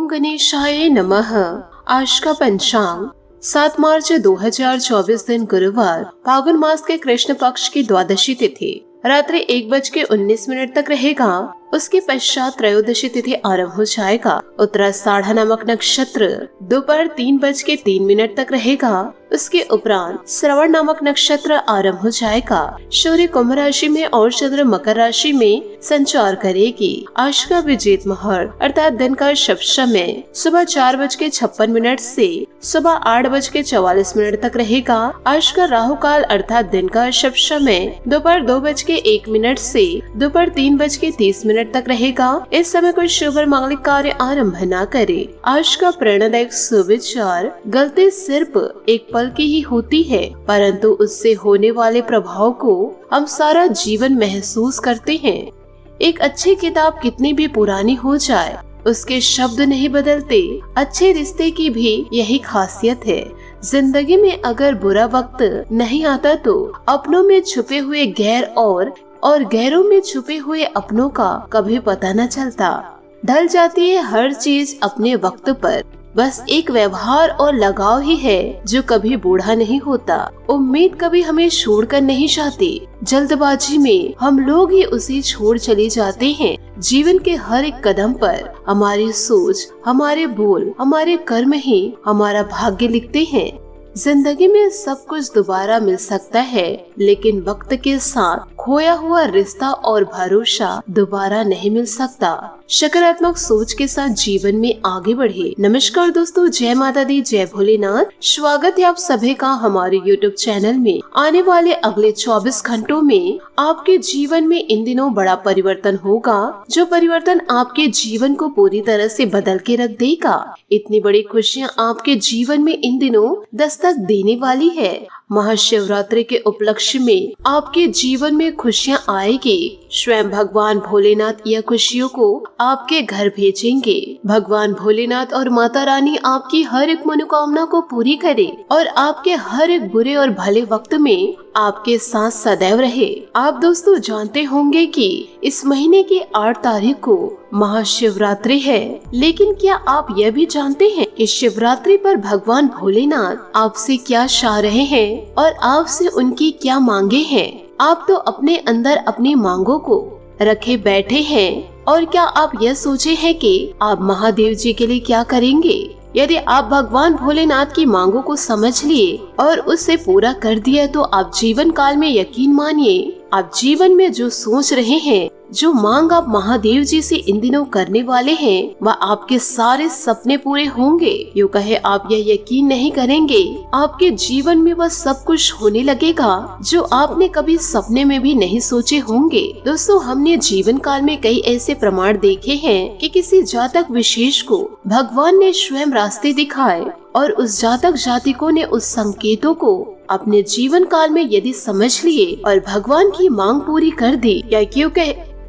ओम गणेशाय नमः। आज का पंचांग 7 मार्च 2024 दिन गुरुवार, फागुन मास के कृष्ण पक्ष की द्वादशी तिथि रात्रि 1:19 तक रहेगा। उसके पश्चात त्रयोदशी तिथि आरंभ हो जाएगा। उत्तराषाढ़ नामक नक्षत्र दोपहर 3:03 तक रहेगा। उसके उपरांत श्रवण नामक नक्षत्र आरंभ हो जाएगा। सूर्य कुंभ राशि में और चंद्र मकर राशि में संचार करेगी। आज का विजेत मुहूर्त अर्थात दिन का शुभ समय सुबह 4:56 से सुबह 8:44 तक रहेगा। आज का राहु काल अर्थात दिन का शुभ समय दोपहर 2:01 से दोपहर 3:30 तक रहेगा। इस समय कोई शुभ और मांगलिक कार्य आरंभ न करे। आज का प्रेरणादायक सुविचार गलती सिर्फ एक पल की ही होती है, परंतु उससे होने वाले प्रभाव को हम सारा जीवन महसूस करते हैं। एक अच्छी किताब कितनी भी पुरानी हो जाए, उसके शब्द नहीं बदलते। अच्छे रिश्ते की भी यही खासियत है। जिंदगी में अगर बुरा वक्त नहीं आता तो अपनों में छुपे हुए गैर और गैरों में छुपे हुए अपनों का कभी पता न चलता। ढल जाती है हर चीज अपने वक्त पर। बस एक व्यवहार और लगाव ही है जो कभी बूढ़ा नहीं होता। उम्मीद कभी हमें छोड़कर नहीं जाती। जल्दबाजी में हम लोग ही उसे छोड़ चले जाते हैं। जीवन के हर एक कदम पर हमारी सोच, हमारे बोल, हमारे कर्म ही हमारा भाग्य लिखते हैं। जिंदगी में सब कुछ दोबारा मिल सकता है, लेकिन वक्त के साथ खोया हुआ रिश्ता और भरोसा दोबारा नहीं मिल सकता। सकारात्मक सोच के साथ जीवन में आगे बढ़े। नमस्कार दोस्तों, जय माता दी, जय भोलेनाथ। स्वागत है आप सभी का हमारे YouTube चैनल में। आने वाले अगले 24 घंटों में आपके जीवन में इन दिनों बड़ा परिवर्तन होगा, जो परिवर्तन आपके जीवन को पूरी तरह से बदल के रख देगा। इतनी बड़ी खुशियाँ आपके जीवन में इन दिनों दस्तक देने वाली है। महाशिवरात्रि के उपलक्ष्य में आपके जीवन में खुशियाँ आएगी। स्वयं भगवान भोलेनाथ यह खुशियों को आपके घर भेजेंगे। भगवान भोलेनाथ और माता रानी आपकी हर एक मनोकामना को पूरी करे और आपके हर एक बुरे और भले वक्त में आपके साथ सदैव रहे। आप दोस्तों जानते होंगे कि इस महीने की 8 तारीख को महाशिवरात्रि है, लेकिन क्या आप यह भी जानते हैं कि शिवरात्रि पर भगवान भोलेनाथ आपसे क्या चाह रहे हैं और आपसे उनकी क्या मांगे हैं? आप तो अपने अंदर अपनी मांगों को रखे बैठे हैं, और क्या आप यह सोचे हैं कि आप महादेव जी के लिए क्या करेंगे? यदि आप भगवान भोलेनाथ की मांगों को समझ लिए और उससे पूरा कर दिया, तो आप जीवन काल में यकीन मानिए, आप जीवन में जो सोच रहे हैं, जो मांग आप महादेव जी से इन दिनों करने वाले हैं, वह आपके सारे सपने पूरे होंगे। यूँ कहे आप यह यकीन नहीं करेंगे, आपके जीवन में वह सब कुछ होने लगेगा जो आपने कभी सपने में भी नहीं सोचे होंगे। दोस्तों, हमने जीवन काल में कई ऐसे प्रमाण देखे हैं कि किसी जातक विशेष को भगवान ने स्वयं रास्ते दिखाए और उस जातक जातिकों ने उस संकेतों को अपने जीवन काल में यदि समझ लिए और भगवान की मांग पूरी कर दी,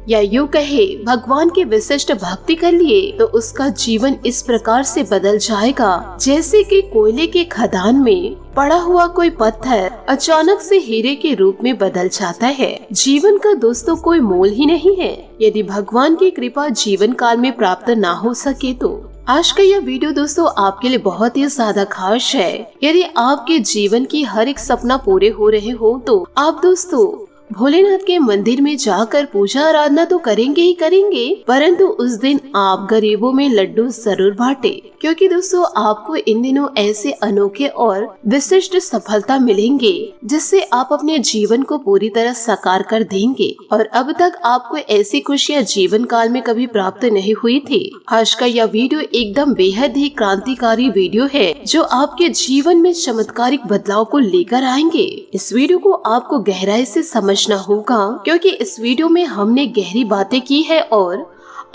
या यूँ कहे भगवान की विशिष्ट भक्ति कर लिए, तो उसका जीवन इस प्रकार से बदल जाएगा जैसे कि कोयले के खदान में पड़ा हुआ कोई पत्थर अचानक से हीरे के रूप में बदल जाता है। जीवन का दोस्तों कोई मोल ही नहीं है यदि भगवान की कृपा जीवन काल में प्राप्त ना हो सके तो। आज का यह वीडियो दोस्तों आपके लिए बहुत ही ज्यादा खास है। यदि आपके जीवन की हर एक सपना पूरे हो रहे हो, तो आप दोस्तों भोलेनाथ के मंदिर में जाकर पूजा आराधना तो करेंगे ही करेंगे, परंतु उस दिन आप गरीबों में लड्डू जरूर बांटे, क्योंकि दोस्तों आपको इन दिनों ऐसे अनोखे और विशिष्ट सफलता मिलेंगे जिससे आप अपने जीवन को पूरी तरह साकार कर देंगे। और अब तक आपको ऐसी खुशियाँ जीवन काल में कभी प्राप्त नहीं हुई थी। आज का यह वीडियो एकदम बेहद ही क्रांतिकारी वीडियो है, जो आपके जीवन में चमत्कारिक बदलाव को लेकर आएंगे। इस वीडियो को आपको गहराई से समझना होगा, क्योंकि इस वीडियो में हमने गहरी बातें की है और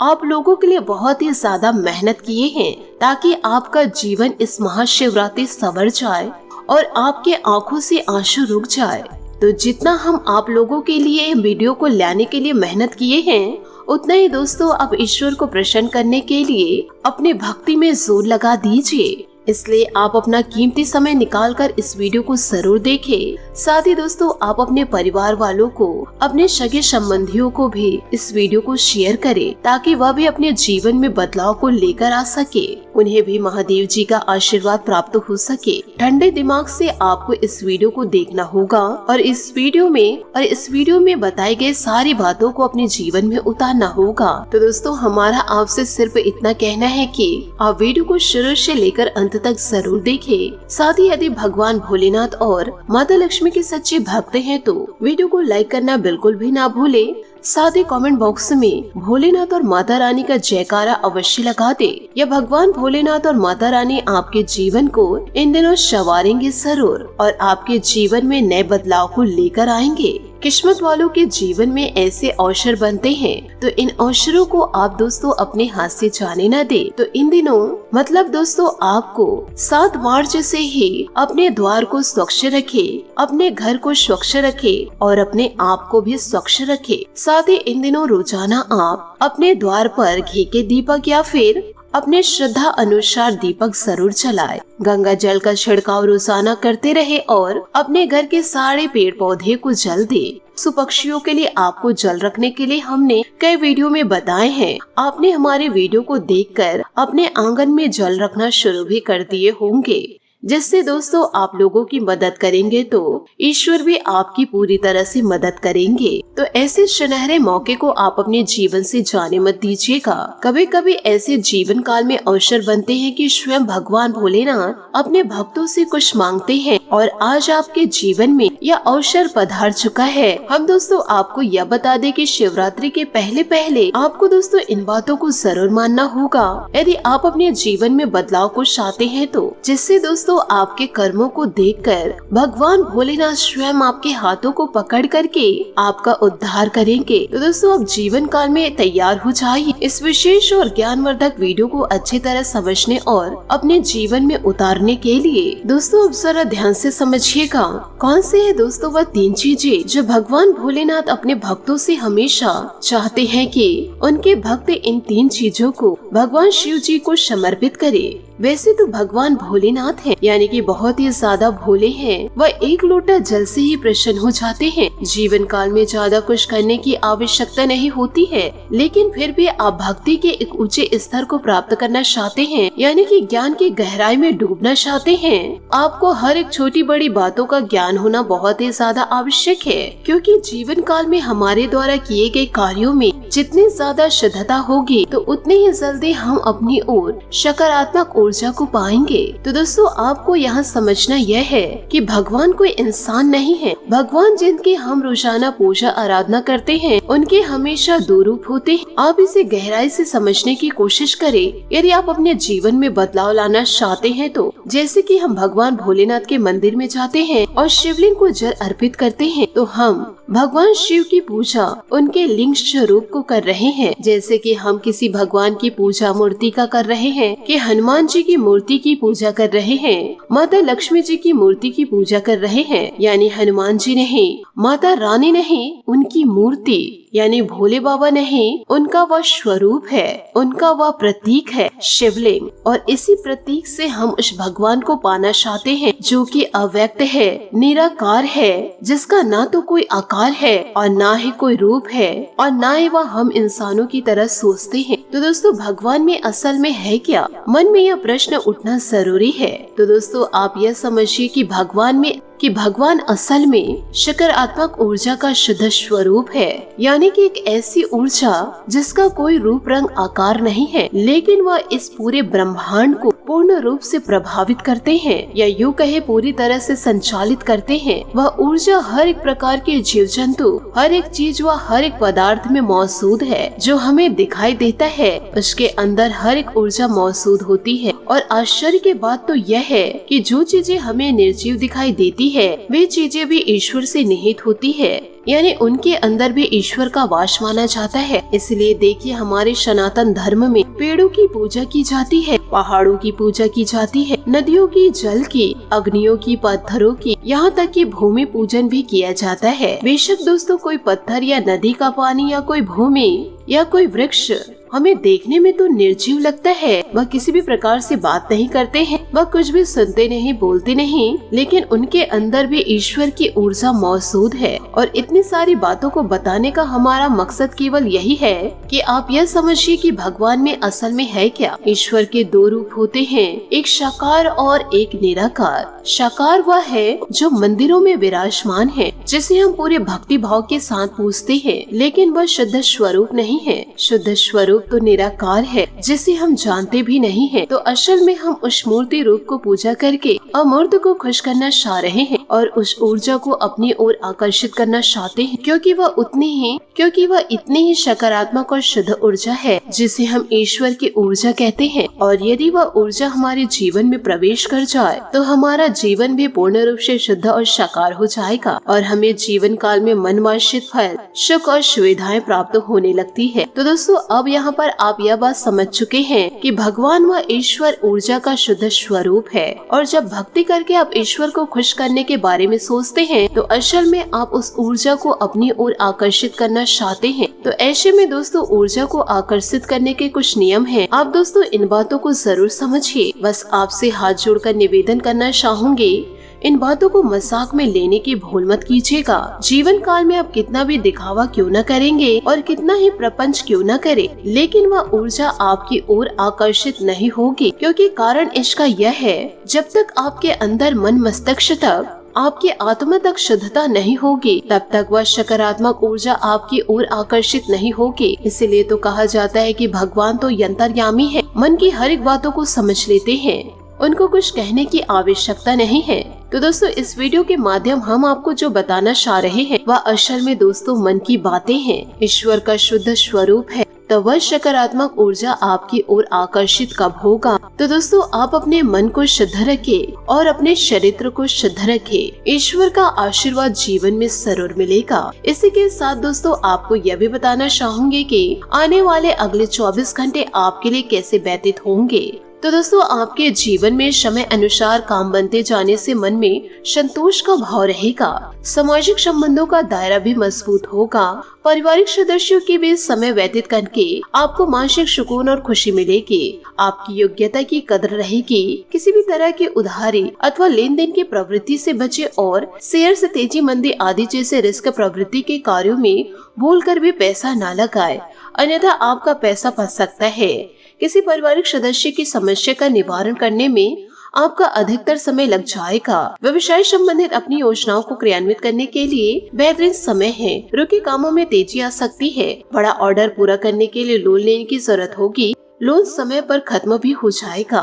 आप लोगों के लिए बहुत ही ज्यादा मेहनत किए हैं, ताकि आपका जीवन इस महाशिवरात्रि संवर जाए और आपके आंखों से आंसू रुक जाए। तो जितना हम आप लोगों के लिए वीडियो को लाने के लिए मेहनत किए हैं, उतना ही दोस्तों आप ईश्वर को प्रसन्न करने के लिए अपने भक्ति में जोर लगा दीजिए। इसलिए आप अपना कीमती समय निकालकर इस वीडियो को जरूर देखें, साथ ही दोस्तों आप अपने परिवार वालों को, अपने सगे संबंधियों को भी इस वीडियो को शेयर करें ताकि वह भी अपने जीवन में बदलाव को लेकर आ सके, उन्हें भी महादेव जी का आशीर्वाद प्राप्त हो सके। ठंडे दिमाग से आपको इस वीडियो को देखना होगा और इस वीडियो में बताई गई सारी बातों को अपने जीवन में उतारना होगा। तो दोस्तों हमारा आपसे सिर्फ इतना कहना है कि आप वीडियो को शुरू से लेकर अंत तक जरूर देखें। साथ ही यदि भगवान भोलेनाथ और माता लक्ष्मी के सच्चे भक्त हैं तो वीडियो को लाइक करना बिल्कुल भी ना भूले। साथ ही कमेंट बॉक्स में भोलेनाथ और माता रानी का जयकारा अवश्य लगा दे। या भगवान भोलेनाथ और माता रानी आपके जीवन को इन दिनों संवारेंगे जरूर और आपके जीवन में नए बदलाव को लेकर आएंगे। किस्मत वालों के जीवन में ऐसे अवसर बनते हैं तो इन अवसरों को आप दोस्तों अपने हाथ से जाने न दे। तो इन दिनों मतलब दोस्तों आपको 7 मार्च से ही अपने द्वार को स्वच्छ रखे, अपने घर को स्वच्छ रखे और अपने आप को भी स्वच्छ रखे। साथ ही इन दिनों रोजाना आप अपने द्वार पर घी के दीपक या फिर अपने श्रद्धा अनुसार दीपक जरूर जलाए। गंगा जल का छिड़काव रोजाना करते रहे और अपने घर के सारे पेड़ पौधे को जल दे। पशु पक्षियों के लिए आपको जल रखने के लिए हमने कई वीडियो में बताए हैं। आपने हमारे वीडियो को देखकर अपने आंगन में जल रखना शुरू भी कर दिए होंगे, जिससे दोस्तों आप लोगों की मदद करेंगे तो ईश्वर भी आपकी पूरी तरह से मदद करेंगे। तो ऐसे सुनहरे मौके को आप अपने जीवन से जाने मत दीजिएगा। कभी कभी ऐसे जीवन काल में अवसर बनते हैं कि स्वयं भगवान भोलेनाथ अपने भक्तों से कुछ मांगते हैं और आज आपके जीवन में यह अवसर पधार चुका है। हम दोस्तों आपको यह बता दें कि शिवरात्रि के पहले आपको दोस्तों इन बातों को जरूर मानना होगा यदि आप अपने जीवन में बदलाव को चाहते हैं तो, जिससे दोस्तों आपके कर्मों को देखकर भगवान भोलेनाथ स्वयं आपके हाथों को पकड़ करके आपका उद्धार करेंगे। तो दोस्तों आप जीवन काल में तैयार हो जाइए। इस विशेष और ज्ञानवर्धक वीडियो को अच्छी तरह समझने और अपने जीवन में उतारने के लिए दोस्तों अब जरा ध्यान से समझिएगा। कौन से है दोस्तों वह 3 चीजें जो भगवान भोलेनाथ अपने भक्तों से हमेशा चाहते हैं कि उनके भक्त इन 3 चीजों को भगवान शिव जी को समर्पित करे। वैसे तो भगवान भोलेनाथ हैं, यानी कि बहुत ही ज्यादा भोले हैं। वह एक लोटा जल से ही प्रसन्न हो जाते हैं। जीवन काल में ज्यादा कुछ करने की आवश्यकता नहीं होती है, लेकिन फिर भी आप भक्ति के एक ऊंचे स्तर को प्राप्त करना चाहते हैं, यानी कि ज्ञान की गहराई में डूबना चाहते हैं। आपको हर एक छोटी बड़ी बातों का ज्ञान होना बहुत ही ज्यादा आवश्यक है, क्योंकि जीवन काल में हमारे द्वारा किए गए कार्यों में जितनी ज्यादा शुद्धता होगी तो उतनी ही जल्दी हम अपनी ओर सकारात्मक ऊर्जा को पाएंगे। तो दोस्तों आपको यहाँ समझना यह है कि भगवान कोई इंसान नहीं है। भगवान जिनकी हम रोजाना पूजा आराधना करते हैं उनके हमेशा 2 रूप होते हैं। आप इसे गहराई से समझने की कोशिश करें। यदि आप अपने जीवन में बदलाव लाना चाहते हैं तो जैसे कि हम भगवान भोलेनाथ के मंदिर में जाते हैं और शिवलिंग को जल अर्पित करते हैं, तो हम भगवान शिव की पूजा उनके लिंग स्वरूप को कर रहे हैं। जैसे कि हम किसी भगवान की पूजा मूर्ति का कर रहे हैं, कि हनुमान जी की मूर्ति की पूजा कर रहे हैं, माता लक्ष्मी जी की मूर्ति की पूजा कर रहे हैं, यानी हनुमान जी नहीं, माता रानी नहीं, उनकी मूर्ति यानी भोले बाबा नहीं, उनका वह स्वरूप है, उनका वह प्रतीक है शिवलिंग। और इसी प्रतीक से हम उस भगवान को पाना चाहते हैं जो कि अव्यक्त है, निराकार है, जिसका ना तो कोई आकार है और ना ही कोई रूप है और ना ही वह हम इंसानों की तरह सोचते हैं। तो दोस्तों भगवान में असल में है क्या? मन में यह प्रश्न उठना जरूरी है। तो दोस्तों आप यह समझिए कि भगवान असल में सकारात्मक ऊर्जा का शुद्ध स्वरूप है, यानी कि एक ऐसी ऊर्जा जिसका कोई रूप रंग आकार नहीं है, लेकिन वह इस पूरे ब्रह्मांड को पूर्ण रूप से प्रभावित करते हैं, या यूँ कहे पूरी तरह से संचालित करते हैं। वह ऊर्जा हर एक प्रकार के जीव जंतु, हर एक चीज व हर एक पदार्थ में मौजूद है। जो हमें दिखाई देता है उसके अंदर हर एक ऊर्जा मौजूद होती है। और आश्चर्य की बात तो यह है कि जो चीजें हमें निर्जीव दिखाई देती है वे चीजें भी ईश्वर से निहित होती है, यानी उनके अंदर भी ईश्वर का वास माना जाता है। इसलिए देखिए हमारे सनातन धर्म में पेड़ों की पूजा की जाती है, पहाड़ों की पूजा की जाती है, नदियों की जल की, अग्नियों की, पत्थरों की, यहाँ तक कि भूमि पूजन भी किया जाता है। बेशक दोस्तों कोई पत्थर या नदी का पानी या कोई भूमि या कोई वृक्ष हमें देखने में तो निर्जीव लगता है, वह किसी भी प्रकार से बात नहीं करते हैं, वह कुछ भी सुनते नहीं, बोलते नहीं, लेकिन उनके अंदर भी ईश्वर की ऊर्जा मौजूद है। और इतनी सारी बातों को बताने का हमारा मकसद केवल यही है कि आप यह समझिए कि भगवान में असल में है क्या। ईश्वर के दो रूप होते हैं, एक साकार और एक निराकार। साकार वह है जो मंदिरों में विराजमान है, जिसे हम पूरे भक्ति भाव के साथ पूजते हैं, लेकिन वह शुद्ध स्वरूप नहीं है। शुद्ध स्वरूप तो निराकार है, जिसे हम जानते भी नहीं हैं। तो असल में हम उस मूर्ति रूप को पूजा करके अमूर्त को खुश करना चाह रहे हैं और उस ऊर्जा को अपनी ओर आकर्षित करना चाहते हैं, क्योंकि वह इतनी ही सकारात्मक और शुद्ध ऊर्जा है, जिसे हम ईश्वर की ऊर्जा कहते हैं। और यदि वह ऊर्जा हमारे जीवन में प्रवेश कर जाए तो हमारा जीवन भी पूर्ण रूप से शुद्ध और साकार हो जाएगा और हमें जीवन काल में मनवांछित फल, सुख और सुविधाएं प्राप्त होने लगती है। तो दोस्तों, अब यहाँ पर आप यह बात समझ चुके हैं कि भगवान व ईश्वर ऊर्जा का शुद्ध स्वरूप है। और जब भक्ति करके आप ईश्वर को खुश करने के बारे में सोचते हैं तो असल में आप उस ऊर्जा को अपनी ओर आकर्षित करना चाहते हैं। तो ऐसे में दोस्तों, ऊर्जा को आकर्षित करने के कुछ नियम हैं। आप दोस्तों इन बातों को जरूर समझिए। बस आपसे हाथ जोड़कर निवेदन करना चाहूंगी, इन बातों को मजाक में लेने की भूल मत कीजिएगा। जीवन काल में आप कितना भी दिखावा क्यों न करेंगे और कितना ही प्रपंच क्यों न करे, लेकिन वह ऊर्जा आपकी ओर आकर्षित नहीं होगी, क्योंकि कारण इसका यह है, जब तक आपके अंदर मन मस्तिष्क तक, आपकी आत्मा तक शुद्धता नहीं होगी, तब तक वह सकारात्मक ऊर्जा आपकी ओर आकर्षित नहीं होगी। इसीलिए तो कहा जाता है कि भगवान तो यंतर्यामी है, मन की हर एक बातों को समझ लेते हैं, उनको कुछ कहने की आवश्यकता नहीं है। तो दोस्तों, इस वीडियो के माध्यम हम आपको जो बताना चाह रहे हैं वह असल में दोस्तों मन की बातें हैं। ईश्वर का शुद्ध स्वरूप है, तो वह सकारात्मक ऊर्जा आपकी ओर आकर्षित कब होगा। तो दोस्तों, आप अपने मन को शुद्ध रखें और अपने चरित्र को शुद्ध रखें। ईश्वर का आशीर्वाद जीवन में जरूर मिलेगा। इसी के साथ दोस्तों, आपको यह भी बताना चाहूंगी कि आने वाले अगले 24 घंटे आपके लिए कैसे व्यतीत होंगे। तो दोस्तों, आपके जीवन में समय अनुसार काम बनते जाने से मन में संतोष का भाव रहेगा, सामाजिक संबंधों का दायरा भी मजबूत होगा, पारिवारिक सदस्यों के बीच समय व्यतीत करके आपको मानसिक सुकून और खुशी मिलेगी, आपकी योग्यता की कदर रहेगी, किसी भी तरह की उधारी अथवा लेन देन की प्रवृत्ति से बचे और शेयर से तेजी मंदी आदि जैसे रिस्क प्रवृत्ति के कार्यों में भूलकर भी पैसा न लगाए, अन्यथा आपका पैसा फंस सकता है। किसी पारिवारिक सदस्य की समस्या का निवारण करने में आपका अधिकतर समय लग जाएगा। व्यवसाय संबंधित अपनी योजनाओं को क्रियान्वित करने के लिए बेहतरीन समय है। रुके कामों में तेजी आ सकती है। बड़ा ऑर्डर पूरा करने के लिए लोन लेने की जरूरत होगी, लोन समय पर खत्म भी हो जाएगा।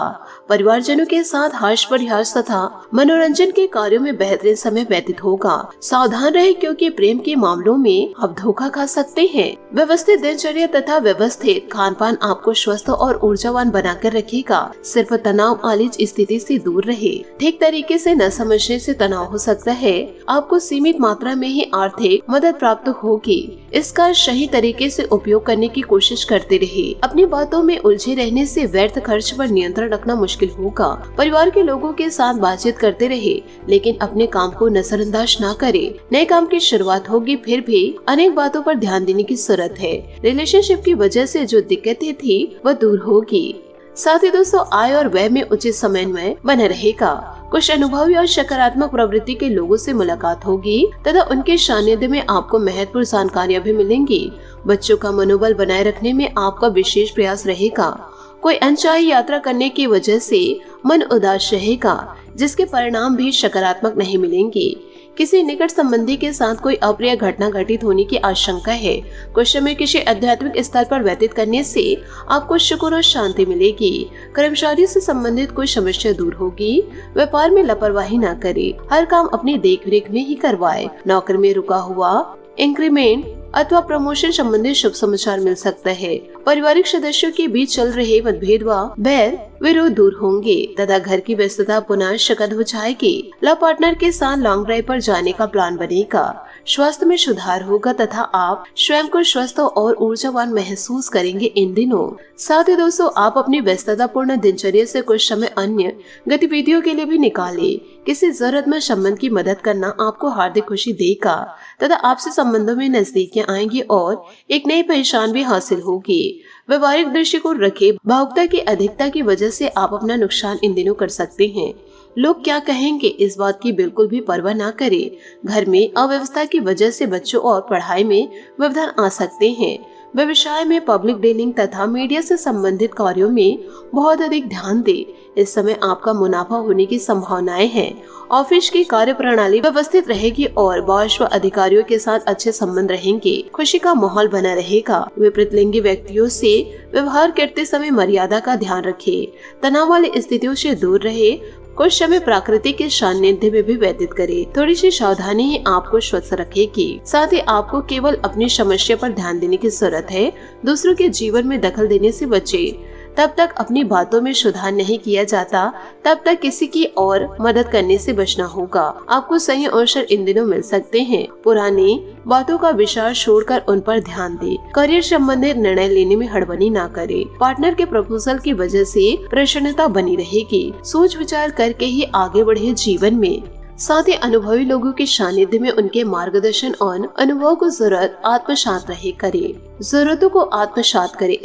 परिवारजनों के साथ हास्य परिहास तथा मनोरंजन के कार्यों में बेहतरीन समय व्यतीत होगा। सावधान रहे, क्योंकि प्रेम के मामलों में आप धोखा खा सकते हैं। व्यवस्थित दिनचर्या तथा व्यवस्थित खान पान आपको स्वस्थ और ऊर्जावान बनाकर रखेगा। सिर्फ तनाव आलिज स्थिति से दूर रहे। ठीक तरीके से न समझने से तनाव हो सकता है। आपको सीमित मात्रा में ही आर्थिक मदद प्राप्त होगी। इसका सही तरीके से उपयोग करने की कोशिश करते रहे। अपनी बातों में उलझे रहने से व्यर्थ खर्च पर नियंत्रण रखना मुश्किल होगा। परिवार के लोगों के साथ बातचीत करते रहे, लेकिन अपने काम को नजरअंदाज न करे। नए काम की शुरुआत होगी, फिर भी अनेक बातों पर ध्यान देने की जरूरत है। रिलेशनशिप की वजह से जो दिक्कतें थी वह दूर होगी। साथ ही दोस्तों, आय और व्यय में उचित समन्वय बना रहेगा। कुछ अनुभवी और सकारात्मक प्रवृत्ति के लोगों से मुलाकात होगी तथा उनके सानिध्य में आपको महत्वपूर्ण जानकारियां भी मिलेंगी। बच्चों का मनोबल बनाए रखने में आपका विशेष प्रयास रहेगा। कोई अनचाही यात्रा करने की वजह से मन उदास रहेगा, जिसके परिणाम भी सकारात्मक नहीं मिलेंगे। किसी निकट संबंधी के साथ कोई अप्रिय घटना घटित होने की आशंका है। कुछ समय किसी आध्यात्मिक स्तर पर व्यतीत करने से आपको सुकून और शांति मिलेगी। कर्मचारी से संबंधित कोई समस्या दूर होगी। व्यापार में लापरवाही न करे, हर काम अपनी देखरेख में ही करवाए। नौकरी में रुका हुआ इंक्रीमेंट अथवा प्रमोशन संबंधी शुभ समाचार मिल सकता है। पारिवारिक सदस्यों के बीच चल रहे मतभेद व बैर विरोध दूर होंगे तथा घर की व्यस्तता पुनः शकद हो जाएगी। लव पार्टनर के साथ लॉन्ग ड्राइव पर जाने का प्लान बनेगा। स्वास्थ्य में सुधार होगा तथा आप स्वयं को स्वस्थ और ऊर्जावान महसूस करेंगे इन दिनों। साथ ही दोस्तों, आप अपनी व्यस्ततापूर्ण दिनचर्या से कुछ समय अन्य गतिविधियों के लिए भी निकालें। किसी जरूरतमंद संबंध की मदद करना आपको हार्दिक खुशी देगा तथा आपसे संबंधों में नजदीकियां आएंगी और एक नई पहचान भी हासिल होगी। व्यवहारिक दृष्टिकोण रखें। भावुकता की अधिकता की वजह से आप अपना नुकसान इन दिनों कर सकते हैं। लोग क्या कहेंगे, इस बात की बिल्कुल भी परवाह ना करें। घर में अव्यवस्था की वजह से बच्चों और पढ़ाई में व्यवधान आ सकते हैं। व्यवसाय में पब्लिक डीलिंग तथा मीडिया से संबंधित कार्यों में बहुत अधिक ध्यान दें। इस समय आपका मुनाफा होने की संभावनाएं हैं। ऑफिस की कार्य प्रणाली व्यवस्थित रहेगी और बॉस व अधिकारियों के साथ अच्छे संबंध रहेंगे। खुशी का माहौल बना रहेगा। विपरीत लिंगी व्यक्तियों से व्यवहार करते समय मर्यादा का ध्यान रखें। तनाव वाली स्थितियों से दूर रहे। कुछ समय प्रकृति के सानिध्य में भी व्यतीत करें। थोड़ी सी सावधानी ही आपको स्वस्थ रखेगी। साथ ही आपको केवल अपनी समस्या पर ध्यान देने की जरूरत है। दूसरों के जीवन में दखल देने से बचें। तब तक अपनी बातों में सुधार नहीं किया जाता, तब तक किसी की और मदद करने से बचना होगा। आपको सही अवसर इन दिनों मिल सकते हैं। पुरानी बातों का विचार छोड़कर उन पर ध्यान दें। करियर संबंधित निर्णय लेने में हड़बड़ी ना करें। पार्टनर के प्रपोजल की वजह से प्रसन्नता बनी रहेगी। सोच विचार करके ही आगे बढ़े जीवन में। साथ ही अनुभवी लोगों के सानिध्य में उनके मार्गदर्शन और अनुभव को जरूरत आत्मसात रहे करे। जरूरतों को आत्मसात करें।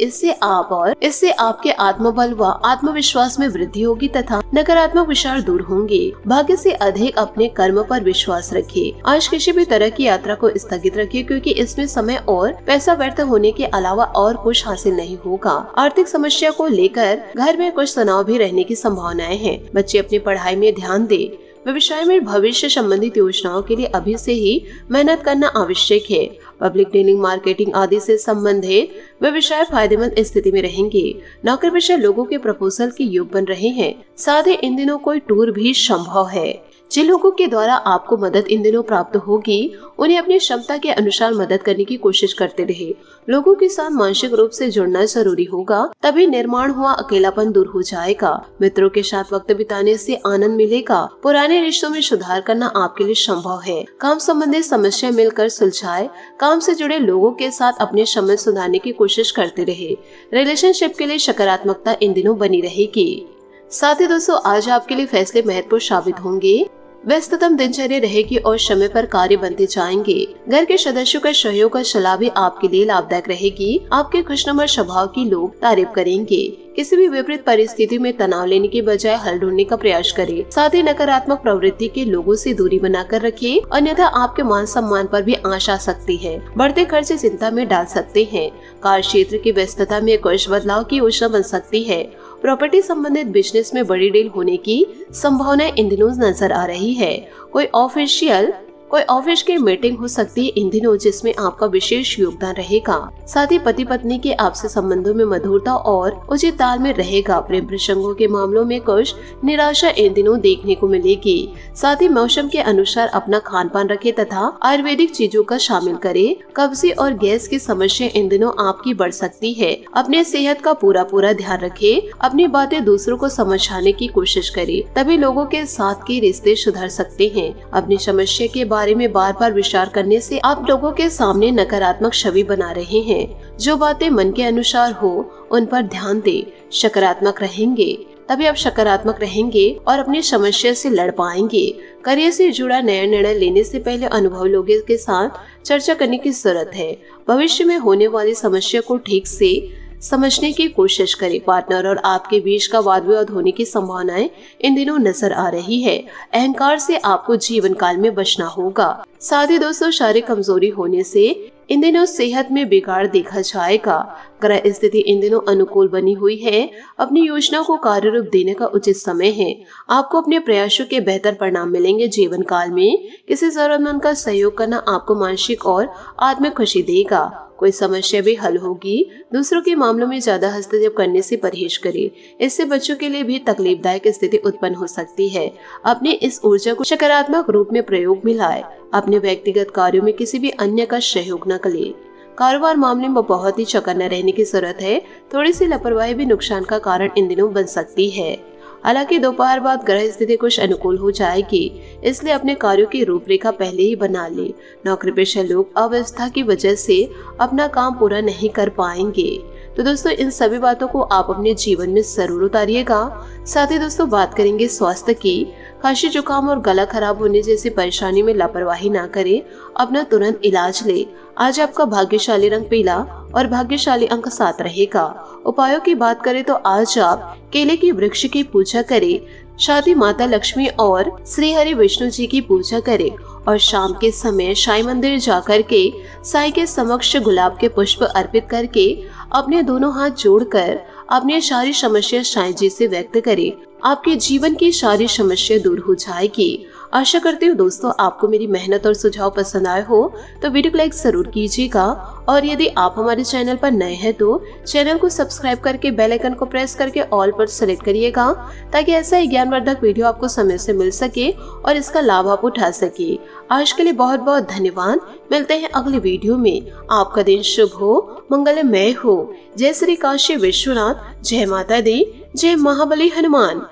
इससे आपके आत्मबल व आत्मविश्वास में वृद्धि होगी तथा नकारात्मक विचार दूर होंगे। भाग्य से अधिक अपने कर्म पर विश्वास रखें। आज किसी भी तरह की यात्रा को स्थगित रखिए, क्योंकि इसमें समय और पैसा व्यर्थ होने के अलावा और कुछ हासिल नहीं होगा। आर्थिक समस्या को लेकर घर में कुछ तनाव भी रहने की संभावनाएं हैं। बच्चे अपनी पढ़ाई में ध्यान दें। व्यवसाय में भविष्य संबंधित योजनाओं के लिए अभी से ही मेहनत करना आवश्यक है। पब्लिक डीलिंग, मार्केटिंग आदि से संबंधित व्यवसाय फायदेमंद स्थिति में रहेंगे। नौकरी-पेशा लोगों के प्रपोजल के योग बन रहे हैं। साथ ही इन दिनों कोई टूर भी संभव है। जिन लोगों के द्वारा आपको मदद इन दिनों प्राप्त होगी, उन्हें अपनी क्षमता के अनुसार मदद करने की कोशिश करते रहे। लोगों के साथ मानसिक रूप से जुड़ना जरूरी होगा, तभी निर्माण हुआ अकेलापन दूर हो जाएगा। मित्रों के साथ वक्त बिताने से आनंद मिलेगा। पुराने रिश्तों में सुधार करना आपके लिए संभव है। काम संबंधी समस्या मिलकर सुलझाए। काम से जुड़े लोगों के साथ अपने संबंध सुधारने की कोशिश करते रहे। रिलेशनशिप के लिए सकारात्मकता इन दिनों बनी रहेगी। साथ ही दोस्तों, आज आपके लिए फैसले महत्वपूर्ण साबित होंगे। व्यस्ततम दिनचर्या रहेगी और समय पर कार्य बनते जाएंगे। घर के सदस्यों का सहयोग और सलाह भी आपके लिए लाभदायक रहेगी। आपके खुशनुमा स्वभाव की लोग तारीफ करेंगे। किसी भी विपरीत परिस्थिति में तनाव लेने के बजाय हल ढूंढने का प्रयास करें। साथ ही नकारात्मक प्रवृत्ति के लोगों से दूरी बनाकर रखें, अन्यथा आपके मान सम्मान पर भी आंच आ सकती है। बढ़ते खर्च चिंता में डाल सकते हैं। कार्य क्षेत्र की व्यस्तता में कुछ बदलाव की योजना बन सकती है। प्रॉपर्टी संबंधित बिजनेस में बड़ी डील होने की संभावना इन दिनों नजर आ रही है। कोई ऑफिस की मीटिंग हो सकती है इन दिनों, जिसमें आपका विशेष योगदान रहेगा। साथ ही पति पत्नी के आपसी संबंधों में मधुरता और उचित तालमेल रहेगा। प्रेम प्रसंगों के मामलों में कुछ निराशा इन दिनों देखने को मिलेगी। साथ ही मौसम के अनुसार अपना खान पान रखें तथा आयुर्वेदिक चीजों का शामिल करें। कब्जी और गैस की समस्या इन दिनों आपकी बढ़ सकती है। अपने सेहत का पूरा ध्यान रखें। अपनी बातें दूसरों को समझाने की कोशिश करें, तभी लोगों के साथ के रिश्ते सुधर सकते हैं। अपनी समस्या के बारे में बार बार विचार करने से आप लोगों के सामने नकारात्मक छवि बना रहे हैं। जो बातें मन के अनुसार हो, उन पर ध्यान दें। सकारात्मक रहेंगे, तभी आप सकारात्मक रहेंगे और अपनी समस्या से लड़ पाएंगे। करियर से जुड़ा नया निर्णय लेने से पहले अनुभवी लोगों के साथ चर्चा करने की जरूरत है। भविष्य में होने वाली समस्या को ठीक से समझने की कोशिश करें। पार्टनर और आपके बीच का वाद विवाद होने की संभावनाएं इन दिनों नजर आ रही है। अहंकार से आपको जीवन काल में बचना होगा। साथ ही दोस्तों, शारीरिक कमजोरी होने से इन दिनों सेहत में बिगाड़ देखा जाएगा। ग्रह स्थिति इन दिनों अनुकूल बनी हुई है। अपनी योजना को कार्य रूप देने का उचित समय है। आपको अपने प्रयासों के बेहतर परिणाम मिलेंगे। जीवन काल में किसी जरूरतमंद का सहयोग करना आपको मानसिक और आत्मिक खुशी देगा। कोई समस्या भी हल होगी। दूसरों के मामलों में ज्यादा हस्तक्षेप करने से परहेज करें। इससे बच्चों के लिए भी तकलीफदायक स्थिति उत्पन्न हो सकती है। अपने इस ऊर्जा को सकारात्मक रूप में प्रयोग में लाएं। अपने व्यक्तिगत कार्यों में किसी भी अन्य का सहयोग न करें। कारोबार मामले में बहुत ही चौकन्ना रहने की जरूरत है। थोड़ी सी लापरवाही भी नुकसान का कारण इन दिनों बन सकती है। हालांकि दोपहर बाद ग्रह स्थिति कुछ अनुकूल हो जाएगी, इसलिए अपने कार्यों की रूपरेखा पहले ही बना ले। नौकरी पेशा लोग अव्यवस्था की वजह से अपना काम पूरा नहीं कर पाएंगे। तो दोस्तों इन सभी बातों को आप अपने जीवन में जरूर उतारिएगा। साथ ही दोस्तों बात करेंगे स्वास्थ्य की। खांसी जुकाम और गला खराब होने जैसी परेशानी में लापरवाही ना करें, अपना तुरंत इलाज ले। आज आपका भाग्यशाली रंग पीला और भाग्यशाली अंक 7 रहेगा। उपायों की बात करें तो आज आप केले के वृक्ष की पूजा करें, साथ ही माता लक्ष्मी और श्री हरि विष्णु जी की पूजा करें और शाम के समय साई मंदिर जाकर के साई के समक्ष गुलाब के पुष्प अर्पित करके अपने दोनों हाथ जोड़कर अपनी सारी समस्या साई जी से व्यक्त करें। आपके जीवन की सारी समस्या दूर हो जाएगी। आशा करती हूँ दोस्तों आपको मेरी मेहनत और सुझाव पसंद आए हो तो वीडियो को लाइक जरूर कीजिएगा और यदि आप हमारे चैनल पर नए हैं तो चैनल को सब्सक्राइब करके बेल आइकन को प्रेस करके ऑल पर सेलेक्ट करिएगा, ताकि ऐसा ही ज्ञानवर्धक वीडियो आपको समय से मिल सके और इसका लाभ आप उठा सके। आज के लिए बहुत बहुत धन्यवाद। मिलते हैं अगले वीडियो में। आपका दिन शुभ हो, मंगलमय हो। जय श्री काशी विश्वनाथ, जय माता दी, जय महाबली हनुमान।